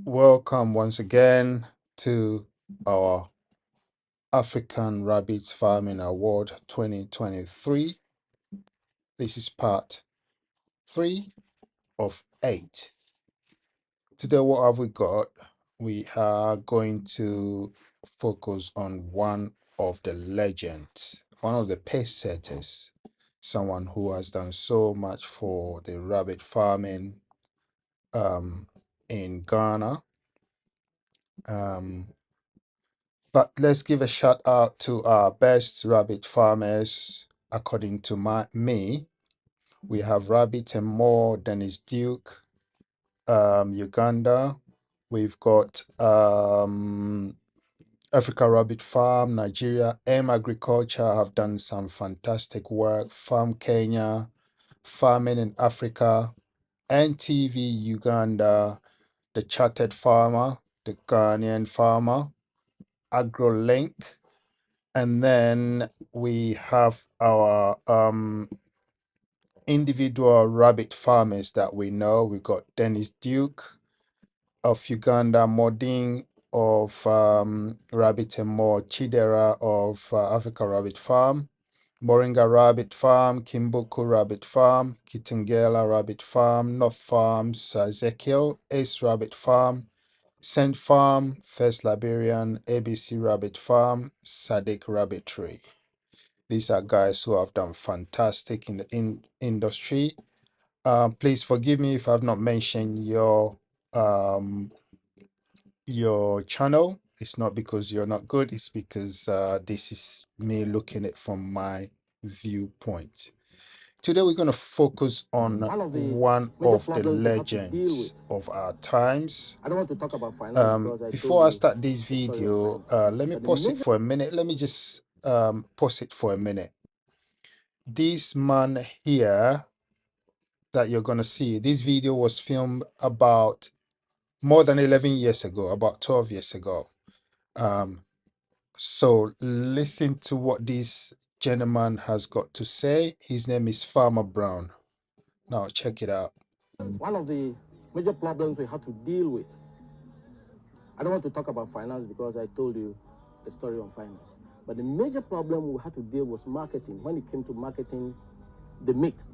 Welcome once again to our African Rabbit Farming Award 2023. This is part 3 of 8. Today, what have we got? We are going to focus on one of the legends, one of the pace setters, someone who has done so much for the rabbit farming in Ghana. But let's give a shout out to our best rabbit farmers. According to me, we have Rabbit and More, Dennis Duke, Uganda. We've got Africa Rabbit Farm, Nigeria, M Agriculture have done some fantastic work. Farm Kenya, Farming in Africa, NTV Uganda, The Chartered Farmer, The Ghanaian Farmer, AgroLink. And then we have our individual rabbit farmers that we know. We got Dennis Duke of Uganda, Moding of Rabbit and More, Chidera of Africa Rabbit Farm, Moringa Rabbit Farm, Kimbuku Rabbit Farm, Kitengela Rabbit Farm, North Farms, Ezekiel, Ace Rabbit Farm, Saint Farm, First Liberian, ABC Rabbit Farm, Sadiq Rabbitry. These are guys who have done fantastic in the industry. Please forgive me if I've not mentioned your channel. It's not because you're not good, it's because this is me looking at it from my viewpoint. Today we're going to focus on one of the legends of our times. I don't want to talk about finance because Before I start this video, let me pause it for a minute. Let me just pause it for a minute. This man here that you're going to see, this video was filmed about more than 11 years ago, about 12 years ago. So listen to what this gentleman has got to say. His name is Farmer Brown. Now check it out. One of the major problems we had to deal with, I don't want to talk about finance because I told you the story on finance, but the major problem we had to deal was marketing. When it came to marketing the meat,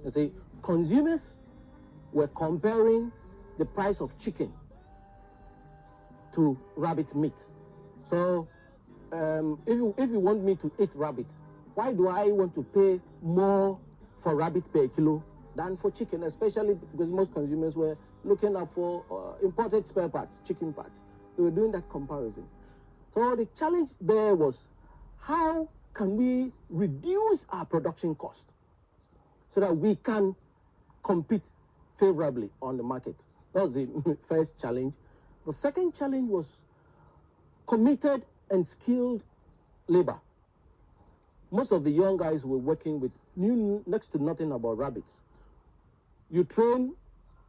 you see, consumers were comparing the price of chicken to rabbit meat. So if you want me to eat rabbit, why do I want to pay more for rabbit per kilo than for chicken, especially because most consumers were looking up for imported spare parts, chicken parts. They were doing that comparison. So the challenge there was, how can we reduce our production cost so that we can compete favorably on the market? That was the first challenge. The second challenge was committed and skilled labor. Most of the young guys were working with knew next to nothing about rabbits. You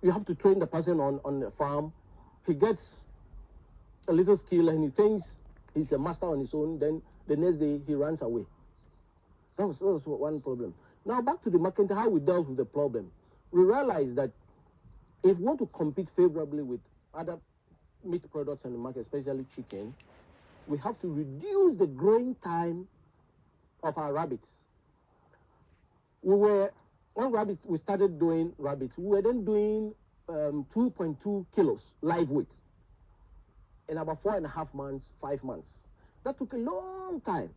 have to train the person on the farm. He gets a little skill and he thinks he's a master on his own. Then the next day he runs away. That was one problem. Now back to the market, how we dealt with the problem. We realized that if we want to compete favorably with other meat products on the market, especially chicken, we have to reduce the growing time of our rabbits. When we started doing rabbits, we were then doing 2.2 kilos live weight in about 4.5 months, 5 months. That took a long time.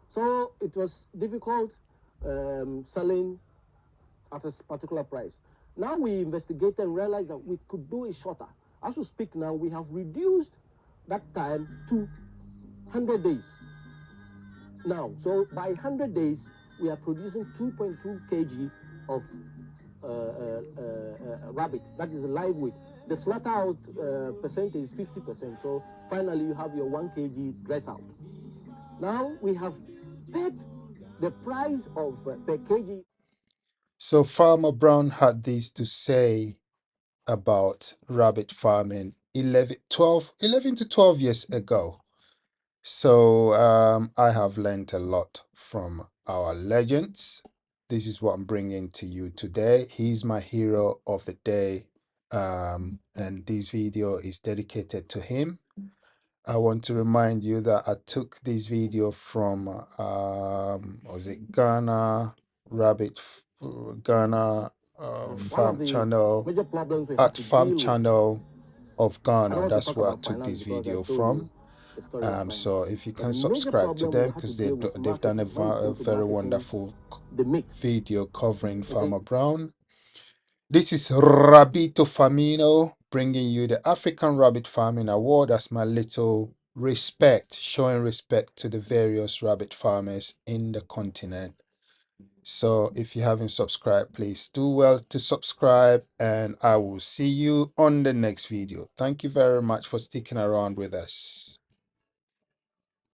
So it was difficult selling at a particular price. Now we investigated and realized that we could do it shorter. As we speak now, we have reduced that time to 100 days. Now, so by 100 days, we are producing 2.2 kg of rabbit. That is a live weight. The slaughter out percentage is 50%. So finally, you have your 1 kg dress out. Now we have pegged the price of per kg. So Farmer Brown had this to say about rabbit farming 11 to 12 years ago. So I have learned a lot from our legends. This is what I'm bringing to you today. He's my hero of the day, and this video is dedicated to him. I want to remind you that I took this video from was it Ghana One of farm the channel major problems we have at to farm deal with. channel of I don't Ghana. want to That's talk where I about took finance this because I video told you from. the story of So finance. if you But can the major subscribe to problem we them, had to because deal with they've done a, marketing. When it a came to very marketing, wonderful the myth. video covering You see, Farmer Brown. This is Rabito Famino bringing you the African Rabbit Farming Award as my little respect, showing respect to the various rabbit farmers in the continent. So if you haven't subscribed, please do well to subscribe, and I will see you on the next video. Thank you very much for sticking around with us.